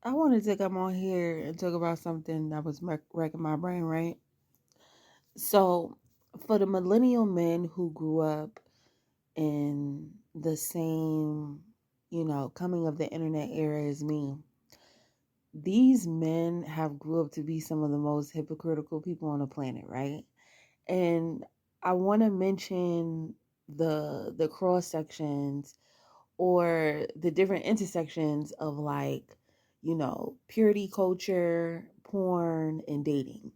I wanted to come on here and talk about something that was wrecking my brain, right? So, for the millennial men who grew up in the same, coming of the internet era as me, these men have grew up to be some of the most hypocritical people on the planet, right? And I want to mention the cross sections or the different intersections of like, purity culture, porn, and dating.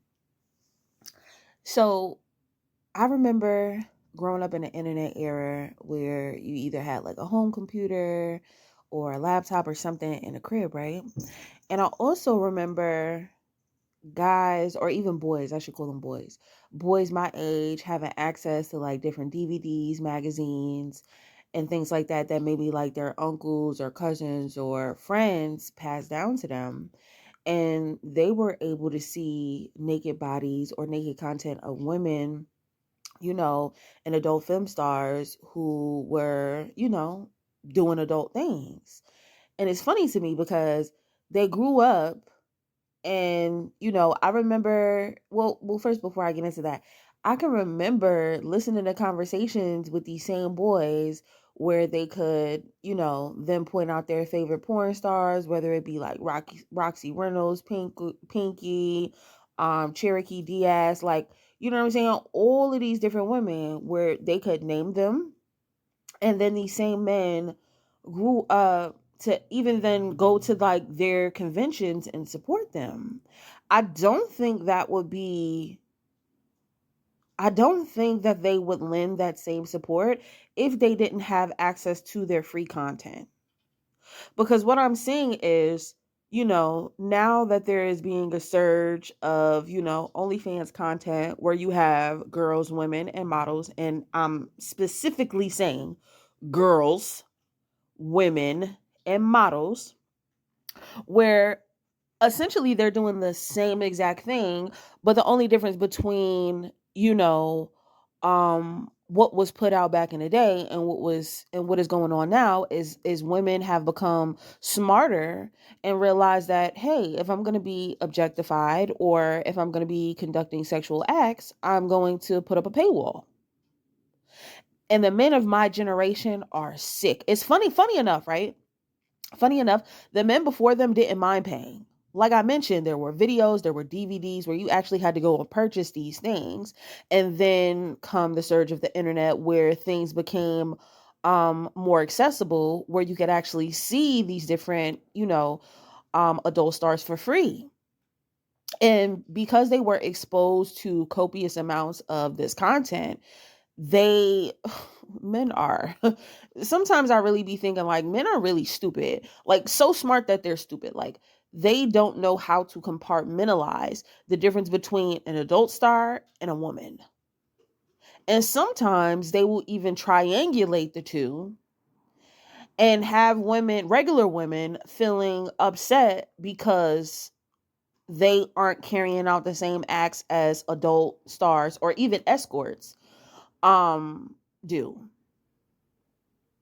So I remember growing up in the internet era where you either had like a home computer or a laptop or something in a crib, right? And I also remember guys or even boys, I should call them boys my age having access to like different DVDs, magazines, and things like that maybe like their uncles or cousins or friends passed down to them, and they were able to see naked bodies or naked content of women, and adult film stars who were, doing adult things. And it's funny to me because they grew up, and I remember, well first, before I get into that, I can remember listening to conversations with these same boys where they could, them point out their favorite porn stars, whether it be like Roxy Reynolds, Pinky, Cherokee Diaz, like, you know what I'm saying, all of these different women where they could name them. And then these same men grew up to even then go to like their conventions and support them. I don't think that would be I don't think that they would lend that same support if they didn't have access to their free content. Because what I'm seeing is, now that there is being a surge of, OnlyFans content where you have girls, women, and models, and I'm specifically saying girls, women, and models, where essentially they're doing the same exact thing, but the only difference between, what was put out back in the day and what is going on now is women have become smarter and realize that, hey, if I'm going to be objectified or if I'm going to be conducting sexual acts, I'm going to put up a paywall. And the men of my generation are sick. It's funny enough, right? Funny enough, the men before them didn't mind paying. Like I mentioned, there were videos, there were DVDs where you actually had to go and purchase these things. And then come the surge of the internet where things became more accessible, where you could actually see these different, adult stars for free. And because they were exposed to copious amounts of this content, they men are sometimes I really be thinking like men are really stupid, like so smart that they're stupid. Like they don't know how to compartmentalize the difference between an adult star and a woman, and sometimes they will even triangulate the two and have women, regular women, feeling upset because they aren't carrying out the same acts as adult stars or even escorts do.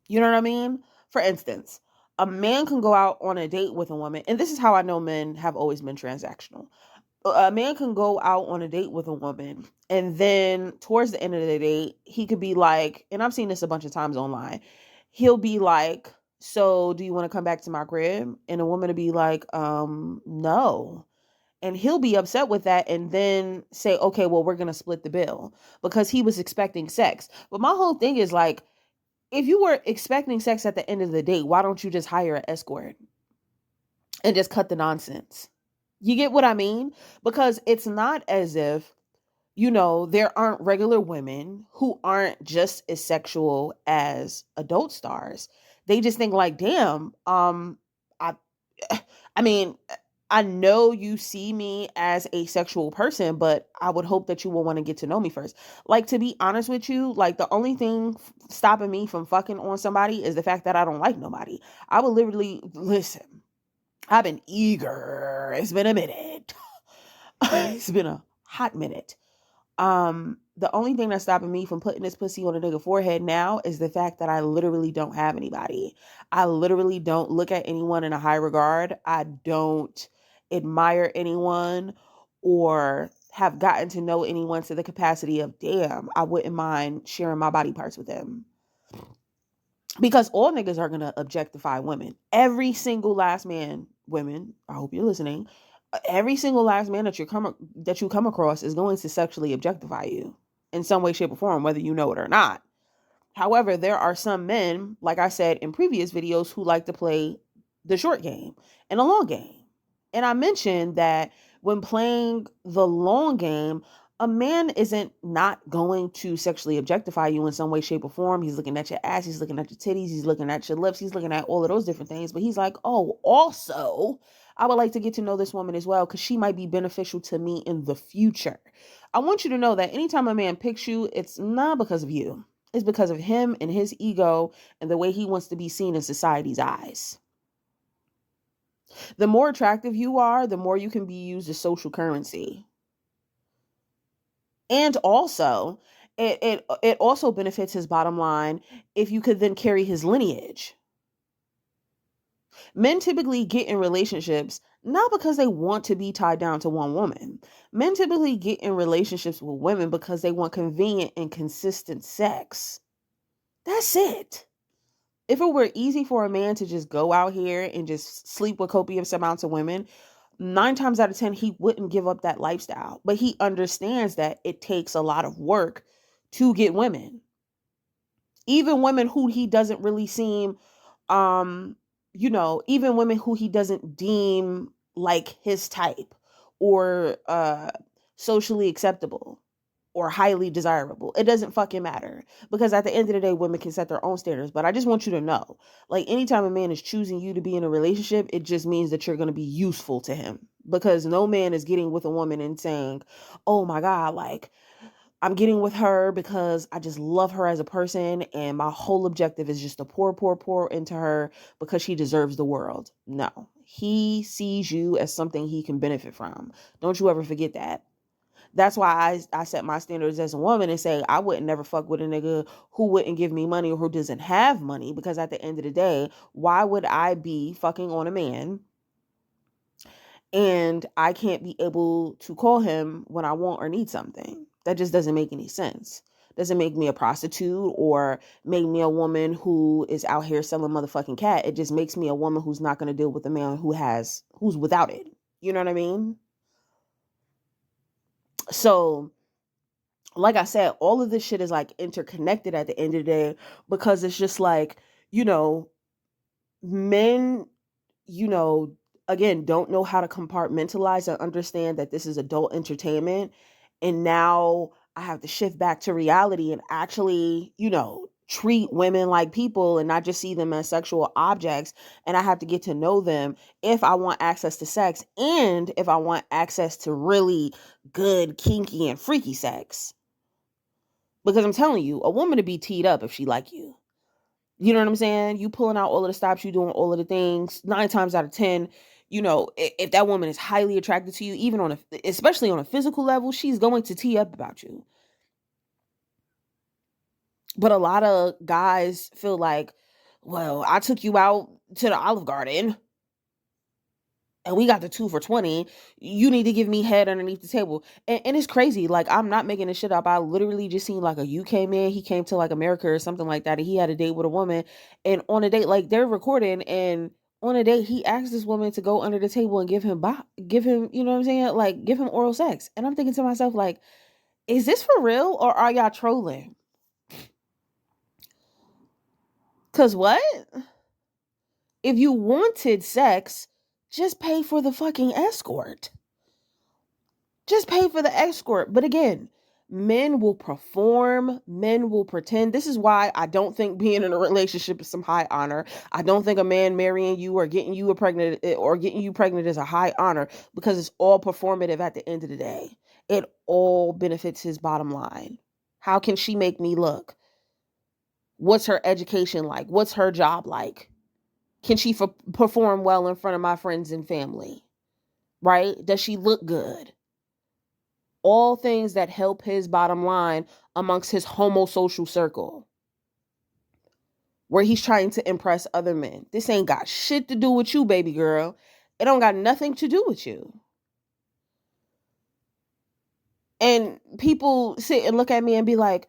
You know what I mean? For instance, a man can go out on a date with a woman, and this is how I know men have always been transactional. A man can go out on a date with a woman, and then towards the end of the date, he could be like, and I've seen this a bunch of times online, he'll be like, so do you want to come back to my crib? And a woman to be like, no. And he'll be upset with that and then say, okay, well, we're going to split the bill because he was expecting sex. But my whole thing is like, if you were expecting sex at the end of the day, why don't you just hire an escort and just cut the nonsense? You get what I mean? Because it's not as if, there aren't regular women who aren't just as sexual as adult stars. They just think like, damn, I I mean, I know you see me as a sexual person, but I would hope that you will want to get to know me first. Like, to be honest with you, like, the only thing stopping me from fucking on somebody is the fact that I don't like nobody. I would literally, listen, I've been eager. It's been a minute. It's been a hot minute. The only thing that's stopping me from putting this pussy on a nigga forehead now is the fact that I literally don't have anybody. I literally don't look at anyone in a high regard. I don't admire anyone or have gotten to know anyone to the capacity of, damn, I wouldn't mind sharing my body parts with them. Because all niggas are gonna objectify women. Every single last man, women, I hope you're listening. Every single last man that you come across is going to sexually objectify you in some way, shape, or form, whether you know it or not. However, there are some men, like I said in previous videos, who like to play the short game and the long game. And I mentioned that when playing the long game, a man isn't not going to sexually objectify you in some way, shape, or form. He's looking at your ass, he's looking at your titties, he's looking at your lips, he's looking at all of those different things. But he's like, oh, also, I would like to get to know this woman as well because she might be beneficial to me in the future. I want you to know that anytime a man picks you, it's not because of you. It's because of him and his ego and the way he wants to be seen in society's eyes. The more attractive you are, the more you can be used as social currency. And also, it also benefits his bottom line if you could then carry his lineage. Men typically get in relationships not because they want to be tied down to one woman. Men typically get in relationships with women because they want convenient and consistent sex. That's it. If it were easy for a man to just go out here and just sleep with copious amounts of women, 9 times out of 10, he wouldn't give up that lifestyle. But he understands that it takes a lot of work to get women. Even women who he doesn't really seem, even women who he doesn't deem like his type or socially acceptable or highly desirable. It doesn't fucking matter, because at the end of the day, women can set their own standards. But I just want you to know, like, anytime a man is choosing you to be in a relationship, it just means that you're going to be useful to him, because no man is getting with a woman and saying, oh my God, like, I'm getting with her because I just love her as a person and my whole objective is just to pour into her because she deserves the world. No, he sees you as something he can benefit from. Don't you ever forget that. That's why I set my standards as a woman and say I wouldn't never fuck with a nigga who wouldn't give me money or who doesn't have money, because at the end of the day, why would I be fucking on a man and I can't be able to call him when I want or need something? That just doesn't make any sense. Doesn't make me a prostitute or make me a woman who is out here selling motherfucking cat. It just makes me a woman who's not going to deal with a man who's without it. You know what I mean? So, like I said, all of this shit is like interconnected at the end of the day, because it's just like, men, again, don't know how to compartmentalize and understand that this is adult entertainment. And now I have to shift back to reality and actually, treat women like people and not just see them as sexual objects. And I have to get to know them if I want access to sex and if I want access to really good, kinky, and freaky sex. Because I'm telling you, a woman to be teed up if she like you. You know what I'm saying? You pulling out all of the stops, you doing all of the things. 9 times out of 10, if that woman is highly attracted to you, even especially on a physical level, she's going to tee up about you. But a lot of guys feel like, well, I took you out to the Olive Garden and we got the 2 for $20. You need to give me head underneath the table. And it's crazy. Like, I'm not making this shit up. I literally just seen like a UK man. He came to like America or something like that. And he had a date with a woman. And on a date, like, they're recording. And on a date, he asked this woman to go under the table and give him, you know what I'm saying? Like, give him oral sex. And I'm thinking to myself, like, is this for real or are y'all trolling? Because what? If you wanted sex, just pay for the fucking escort. Just pay for the escort. But again, men will perform, men will pretend. This is why I don't think being in a relationship is some high honor. I don't think a man marrying you or getting you pregnant is a high honor, because it's all performative at the end of the day. It all benefits his bottom line. How can she make me look? What's her education like? What's her job like? Can she perform well in front of my friends and family? Right? Does she look good? All things that help his bottom line amongst his homosocial circle, where he's trying to impress other men. This ain't got shit to do with you, baby girl. It don't got nothing to do with you. And people sit and look at me and be like,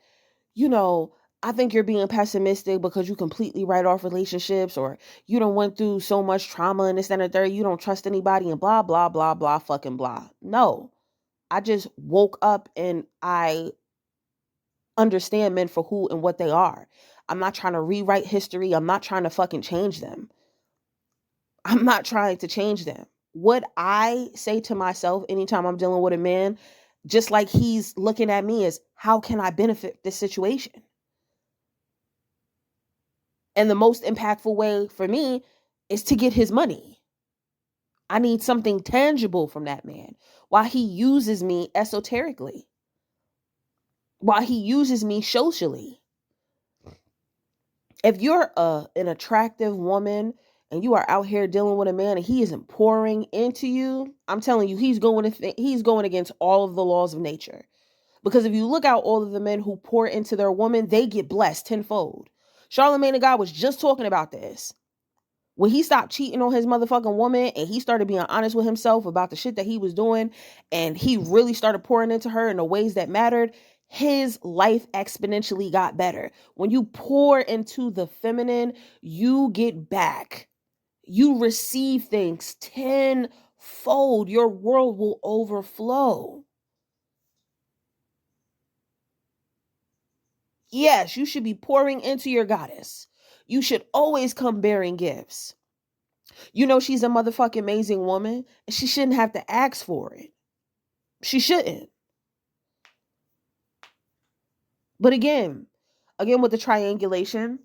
I think you're being pessimistic because you completely write off relationships, or you don't went through so much trauma and this and the third. You don't trust anybody and blah, blah, blah, blah, fucking blah. No, I just woke up and I understand men for who and what they are. I'm not trying to rewrite history. I'm not trying to fucking change them. I'm not trying to change them. What I say to myself anytime I'm dealing with a man, just like he's looking at me, is how can I benefit this situation? And the most impactful way for me is to get his money. I need something tangible from that man while he uses me esoterically, while he uses me socially. If you're an attractive woman and you are out here dealing with a man and he isn't pouring into you, I'm telling you, he's going against all of the laws of nature. Because if you look out all of the men who pour into their woman, they get blessed tenfold. Charlemagne the God was just talking about this. When he stopped cheating on his motherfucking woman and he started being honest with himself about the shit that he was doing, and he really started pouring into her in the ways that mattered, his life exponentially got better. When you pour into the feminine, you get back. You receive things tenfold. Your world will overflow. Yes, you should be pouring into your goddess. You should always come bearing gifts. She's a motherfucking amazing woman, and she shouldn't have to ask for it. She shouldn't. But again, with the triangulation,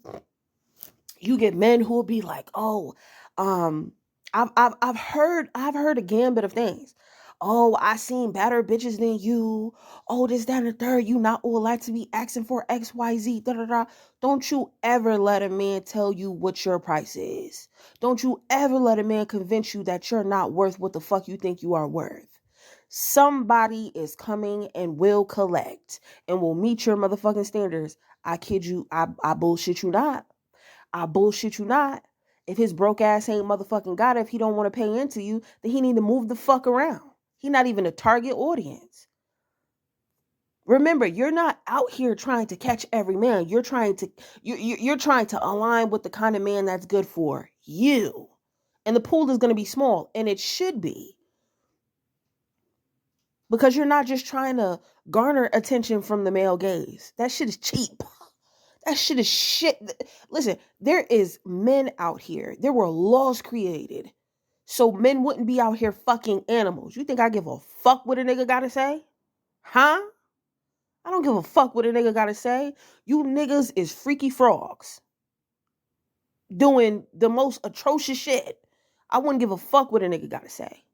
you get men who will be like, "Oh, I've heard a gambit of things. Oh, I seen better bitches than you. Oh, this, that, and the third. You not all like to be asking for XYZ. Da da da. Don't you ever let a man tell you what your price is. Don't you ever let a man convince you that you're not worth what the fuck you think you are worth. Somebody is coming and will collect and will meet your motherfucking standards. I kid you. I bullshit you not. I bullshit you not. If his broke ass ain't motherfucking got it, if he don't want to pay into you, then he need to move the fuck around. He not even a target audience. Remember, you're not out here trying to catch every man. You're trying to align with the kind of man that's good for you. And the pool is going to be small, and it should be. Because you're not just trying to garner attention from the male gaze. That shit is cheap. That shit is shit. Listen, there is men out here. There were laws created so men wouldn't be out here fucking animals. You think I give a fuck what a nigga gotta say? Huh? I don't give a fuck what a nigga gotta say. You niggas is freaky frogs doing the most atrocious shit. I wouldn't give a fuck what a nigga gotta say.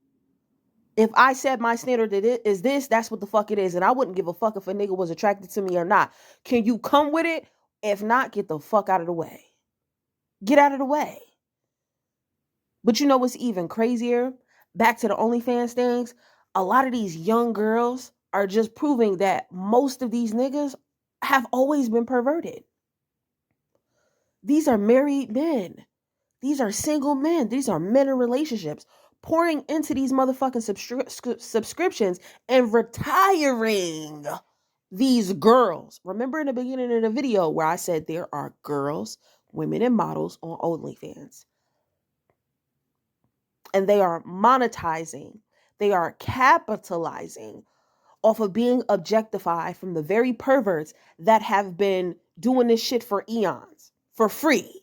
If I said my standard is this, that's what the fuck it is. And I wouldn't give a fuck if a nigga was attracted to me or not. Can you come with it? If not, get the fuck out of the way. Get out of the way. But you know what's even crazier? Back to the OnlyFans things. A lot of these young girls are just proving that most of these niggas have always been perverted. These are married men. These are single men. These are men in relationships pouring into these motherfucking subscriptions and retiring these girls. Remember in the beginning of the video where I said there are girls, women, and models on OnlyFans. And they are monetizing. They are capitalizing off of being objectified from the very perverts that have been doing this shit for eons, for free.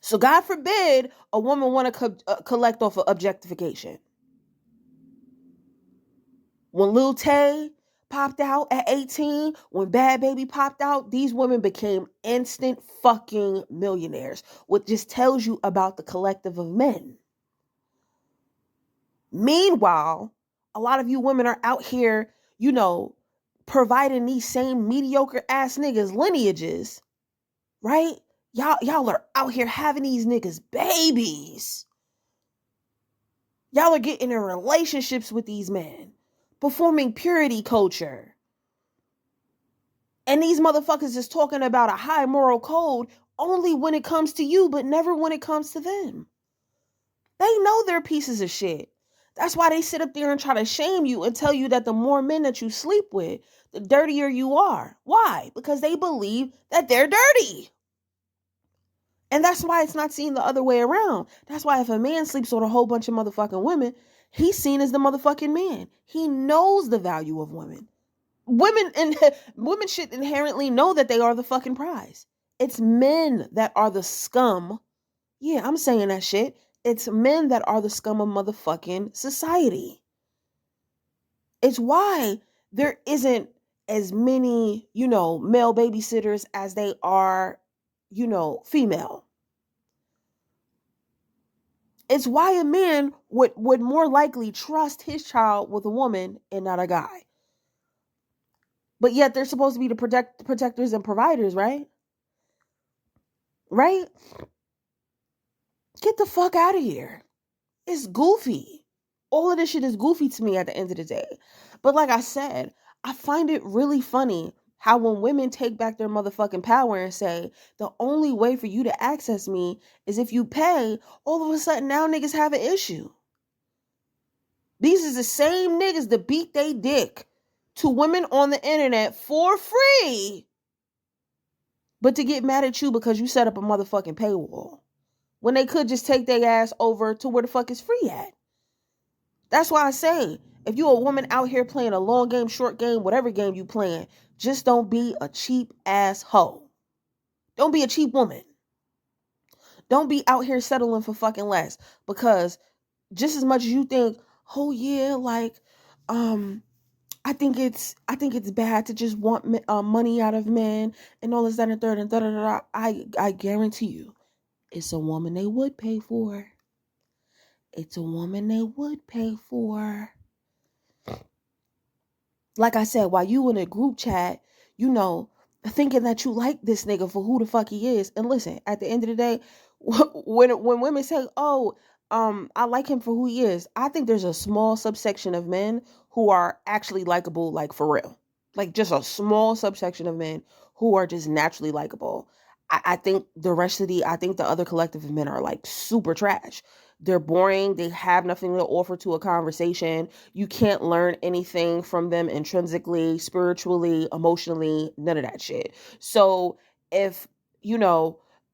So God forbid a woman want to collect off of objectification. When Lil Tay popped out at 18, when Bad Baby popped out, these women became instant fucking millionaires, which just tells you about the collective of men. Meanwhile, a lot of you women are out here, providing these same mediocre ass niggas lineages, right? Y'all are out here having these niggas babies. Y'all are getting in relationships with these men, performing purity culture. And these motherfuckers is talking about a high moral code only when it comes to you, but never when it comes to them. They know they're pieces of shit. That's why they sit up there and try to shame you and tell you that the more men that you sleep with, the dirtier you are. Why? Because they believe that they're dirty. And that's why it's not seen the other way around. That's why if a man sleeps with a whole bunch of motherfucking women, he's seen as the motherfucking man. He knows the value of women. Women should inherently know that they are the fucking prize. It's men that are the scum. Yeah, I'm saying that shit. It's men that are the scum of motherfucking society. It's why there isn't as many, male babysitters as they are, female. It's why a man would more likely trust his child with a woman and not a guy. But yet they're supposed to be the protectors and providers, right? Right? Get the fuck out of here. It's goofy. All of this shit is goofy to me at the end of the day. But like I said, I find it really funny how when women take back their motherfucking power and say, the only way for you to access me is if you pay, all of a sudden now niggas have an issue. These is the same niggas that beat they dick to women on the internet for free, but to get mad at you because you set up a motherfucking paywall when they could just take their ass over to where the fuck is free at. That's why I say, if you a woman out here playing a long game, short game, whatever game you playing, just don't be a cheap ass hoe. Don't be a cheap woman. Don't be out here settling for fucking less, because just as much as you think, oh yeah, like, I think it's bad to just want money out of men and all this, that, and third, and da da da. I guarantee you, it's a woman they would pay for. It's a woman they would pay for. Like I said, while you in a group chat, thinking that you like this nigga for who the fuck he is. And listen, at the end of the day, when women say, oh, I like him for who he is, I think there's a small subsection of men who are actually likable, like for real. Like just a small subsection of men who are just naturally likable. I think I think the other collective of men are like super trash. They're boring. They have nothing to offer to a conversation. You can't learn anything from them intrinsically, spiritually, emotionally, none of that shit. So if,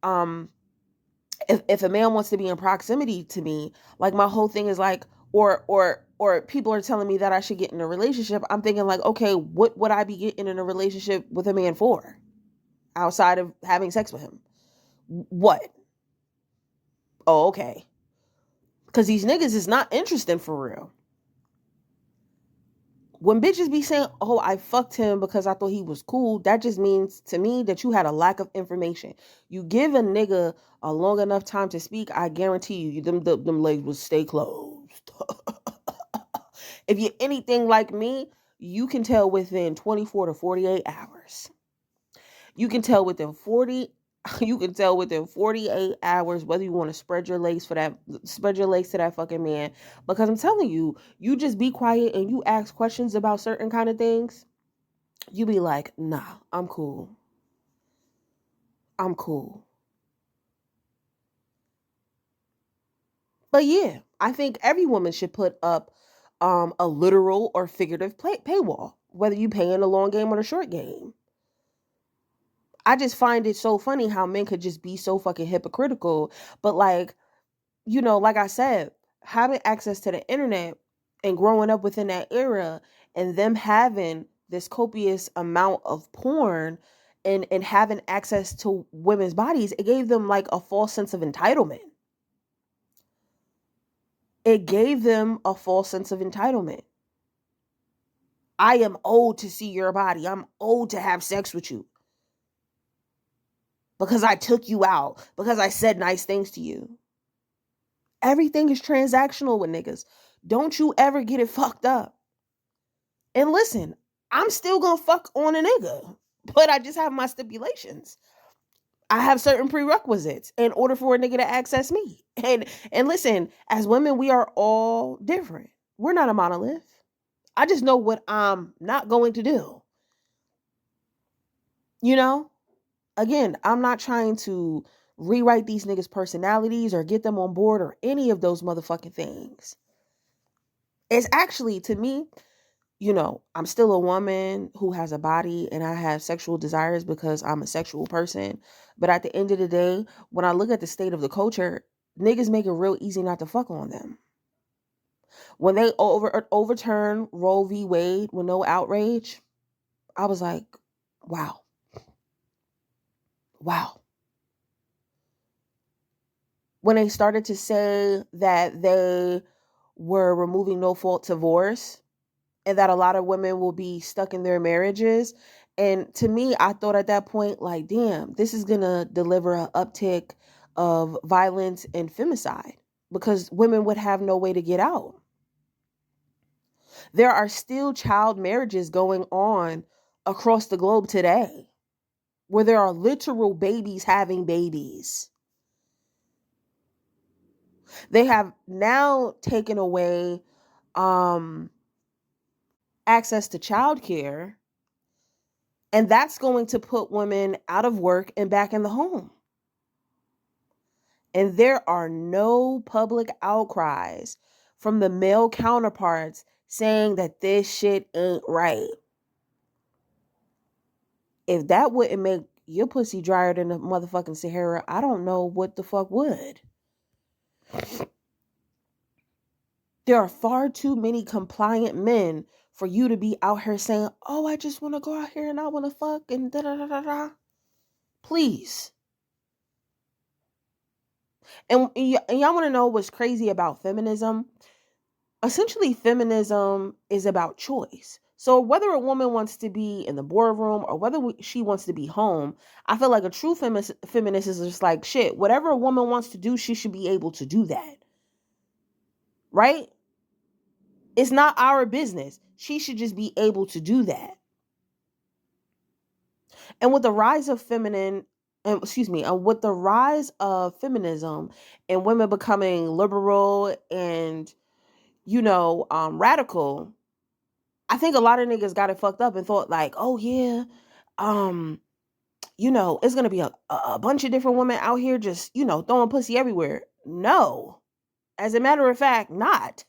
if a man wants to be in proximity to me, like my whole thing is like, or people are telling me that I should get in a relationship, I'm thinking like, okay, what would I be getting in a relationship with a man for? Outside of having sex with him? What? Oh, okay. Because these niggas is not interesting for real. When bitches be saying, oh, I fucked him because I thought he was cool, that just means to me that you had a lack of information. You give a nigga a long enough time to speak, I guarantee you, them legs will stay closed. If you're anything like me, you can tell within 24 to 48 hours. You can tell within 48 hours whether you want to spread your legs to that fucking man. Because I'm telling you, you just be quiet and you ask questions about certain kind of things, you be like, nah, I'm cool. But yeah, I think every woman should put up a literal or figurative paywall, whether you pay in a long game or a short game. I just find it so funny how men could just be so fucking hypocritical. But like, like I said, having access to the internet and growing up within that era and them having this copious amount of porn and having access to women's bodies, it gave them like a false sense of entitlement. I am owed to see your body. I'm owed to have sex with you. Because I took you out. Because I said nice things to you. Everything is transactional with niggas. Don't you ever get it fucked up. And listen, I'm still gonna fuck on a nigga. But I just have my stipulations. I have certain prerequisites in order for a nigga to access me. And listen, as women, we are all different. We're not a monolith. I just know what I'm not going to do. You know? Again, I'm not trying to rewrite these niggas' personalities or get them on board or any of those motherfucking things. It's actually, to me, I'm still a woman who has a body and I have sexual desires because I'm a sexual person. But at the end of the day, when I look at the state of the culture, niggas make it real easy not to fuck on them. When they overturn Roe v. Wade with no outrage, I was like, wow. Wow. When they started to say that they were removing no fault divorce and that a lot of women will be stuck in their marriages. And to me, I thought at that point, like, damn, this is going to deliver an uptick of violence and femicide because women would have no way to get out. There are still child marriages going on across the globe today where there are literal babies having babies. They have now taken away access to childcare, and that's going to put women out of work and back in the home. And there are no public outcries from the male counterparts saying that this shit ain't right. If that wouldn't make your pussy drier than the motherfucking Sahara, I don't know what the fuck would. There are far too many compliant men for you to be out here saying, oh, I just want to go out here and I want to fuck and da da da da da. Please. And y'all want to know what's crazy about feminism? Essentially, feminism is about choice. So whether a woman wants to be in the boardroom or whether she wants to be home, I feel like a true feminist is just like, shit, whatever a woman wants to do, she should be able to do that. Right? It's not our business. She should just be able to do that. And with the rise of with the rise of feminism and women becoming liberal and, radical, I think a lot of niggas got it fucked up and thought like, oh yeah, it's going to be a bunch of different women out here just, throwing pussy everywhere. No. As a matter of fact, not.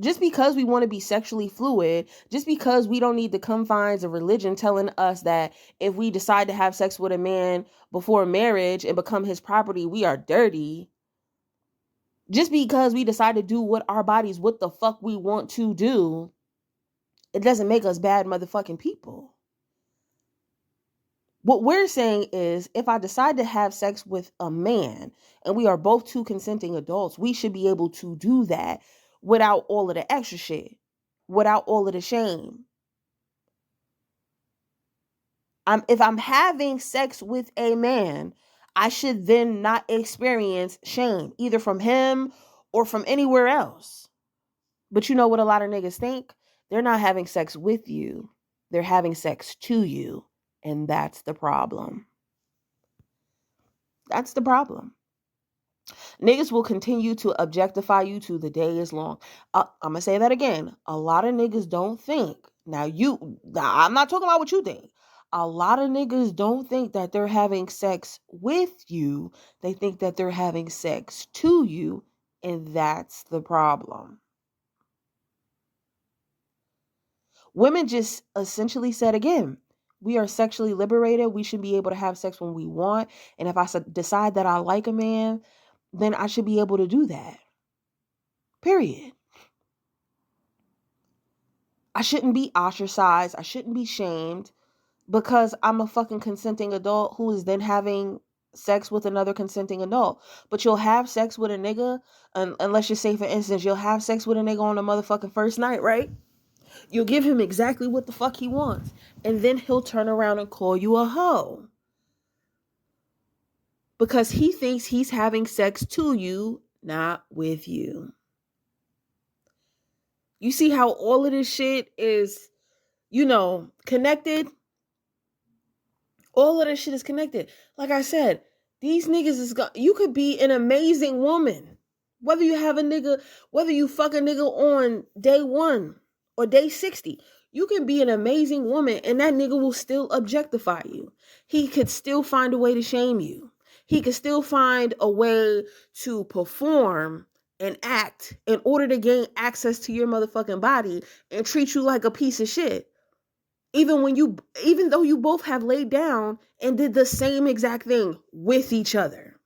Just because we want to be sexually fluid, just because we don't need the confines of religion telling us that if we decide to have sex with a man before marriage and become his property, we are dirty. Just because we decide to do what our bodies, what the fuck we want to do, it doesn't make us bad motherfucking people. What we're saying is if I decide to have sex with a man and we are both two consenting adults, we should be able to do that without all of the extra shit, without all of the shame. If I'm having sex with a man, I should then not experience shame, either from him or from anywhere else. But you know what a lot of niggas think? They're not having sex with you. They're having sex to you. And that's the problem. That's the problem. Niggas will continue to objectify you till the day is long. I'm going to say that again. A lot of niggas don't think. Now, I'm not talking about what you think. A lot of niggas don't think that they're having sex with you. They think that they're having sex to you. And that's the problem. Women just essentially said again, we are sexually liberated. We should be able to have sex when we want. And if I decide that I like a man, then I should be able to do that. Period. I shouldn't be ostracized. I shouldn't be shamed because I'm a fucking consenting adult who is then having sex with another consenting adult. But you'll have sex with a nigga, and let's just say, for instance, you'll have sex with a nigga on a motherfucking first night, right? You'll give him exactly what the fuck he wants. And then he'll turn around and call you a hoe. Because he thinks he's having sex to you, not with you. You see how all of this shit is, connected? All of this shit is connected. Like I said, these niggas you could be an amazing woman. Whether you fuck a nigga on day one or day 60. You can be an amazing woman and that nigga will still objectify you. He could still find a way to shame you. He could still find a way to perform and act in order to gain access to your motherfucking body and treat you like a piece of shit. Even though you both have laid down and did the same exact thing with each other.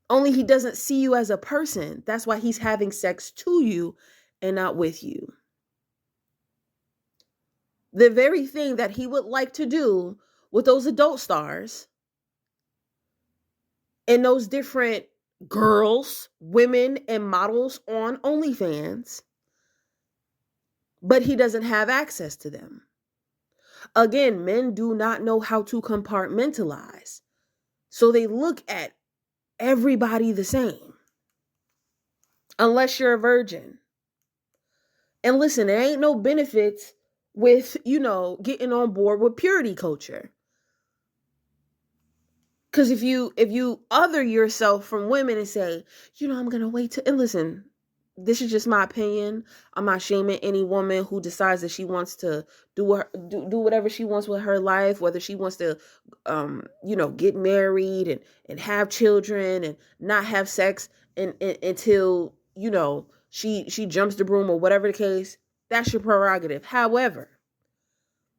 Only he doesn't see you as a person. That's why he's having sex to you and not with you. The very thing that he would like to do with those adult stars and those different girls, women, and models on OnlyFans, but he doesn't have access to them. Again, men do not know how to compartmentalize. So they look at everybody the same. Unless you're a virgin. And listen, there ain't no benefits with, getting on board with purity culture. Because if you other yourself from women and say, I'm going to wait till, and listen, this is just my opinion. I'm not shaming any woman who decides that she wants to do whatever she wants with her life, whether she wants to, get married and have children and not have sex until, she jumps the broom or whatever the case. That's your prerogative. However,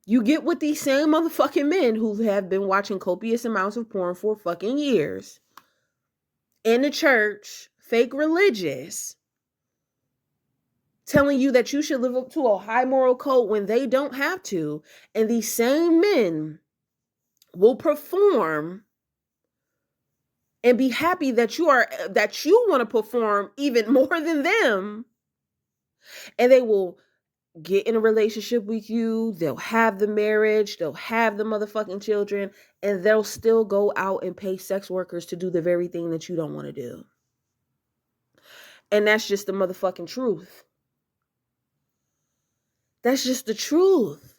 you get with these same motherfucking men who have been watching copious amounts of porn for fucking years in the church, fake religious, telling you that you should live up to a high moral code when they don't have to. And these same men will perform and be happy that you want to perform even more than them. And they will get in a relationship with you. They'll have the marriage. They'll have the motherfucking children. And they'll still go out and pay sex workers to do the very thing that you don't want to do. And that's just the motherfucking truth. That's just the truth.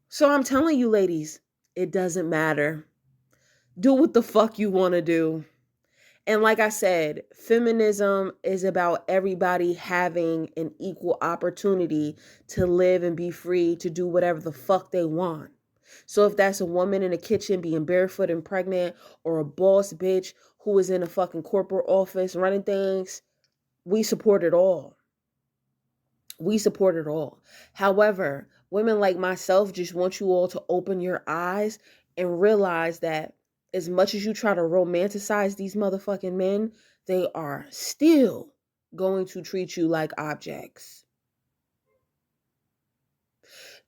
So I'm telling you, ladies, it doesn't matter. Do what the fuck you want to do. And like I said, feminism is about everybody having an equal opportunity to live and be free to do whatever the fuck they want. So if that's a woman in the kitchen being barefoot and pregnant, or a boss bitch who is in a fucking corporate office running things, we support it all. We support it all. However, women like myself just want you all to open your eyes and realize that as much as you try to romanticize these motherfucking men, they are still going to treat you like objects.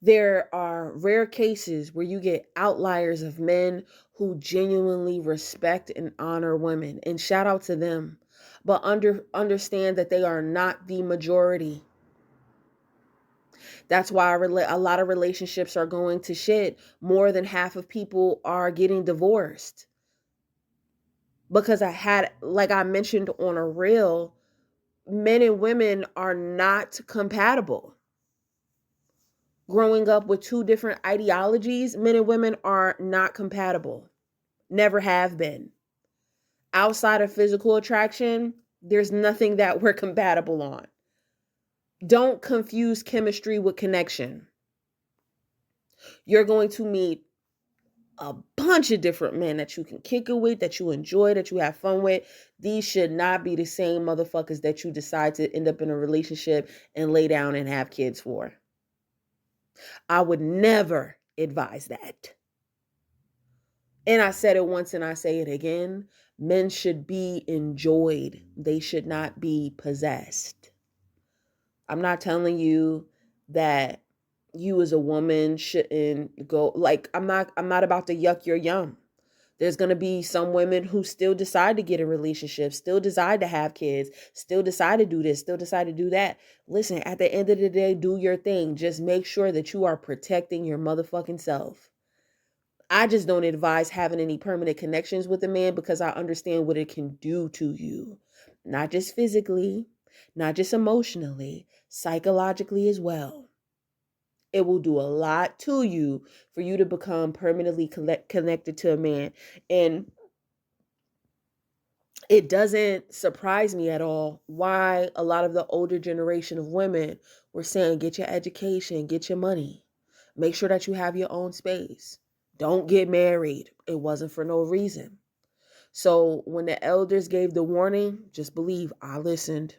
There are rare cases where you get outliers of men who genuinely respect and honor women, and shout out to them. But understand that they are not the majority. That's why a lot of relationships are going to shit. More than half of people are getting divorced. Because like I mentioned on a reel, men and women are not compatible. Growing up with two different ideologies, men and women are not compatible. Never have been. Outside of physical attraction, there's nothing that we're compatible on. Don't confuse chemistry with connection. You're going to meet a bunch of different men that you can kick it with, that you enjoy, that you have fun with. These should not be the same motherfuckers that you decide to end up in a relationship and lay down and have kids for. I would never advise that. And I said it once and I say it again. Men should be enjoyed. They should not be possessed. I'm not telling you that you as a woman shouldn't go, like, I'm not about to yuck your yum. There's going to be some women who still decide to get in relationships, still decide to have kids, still decide to do this, still decide to do that. Listen, at the end of the day, do your thing. Just make sure that you are protecting your motherfucking self. I just don't advise having any permanent connections with a man because I understand what it can do to you. Not just physically, not just emotionally, psychologically as well. It will do a lot to you for you to become permanently connected to a man. And it doesn't surprise me at all why a lot of the older generation of women were saying, get your education, get your money, make sure that you have your own space, don't get married. It wasn't for no reason. So when the elders gave the warning, just believe I listened.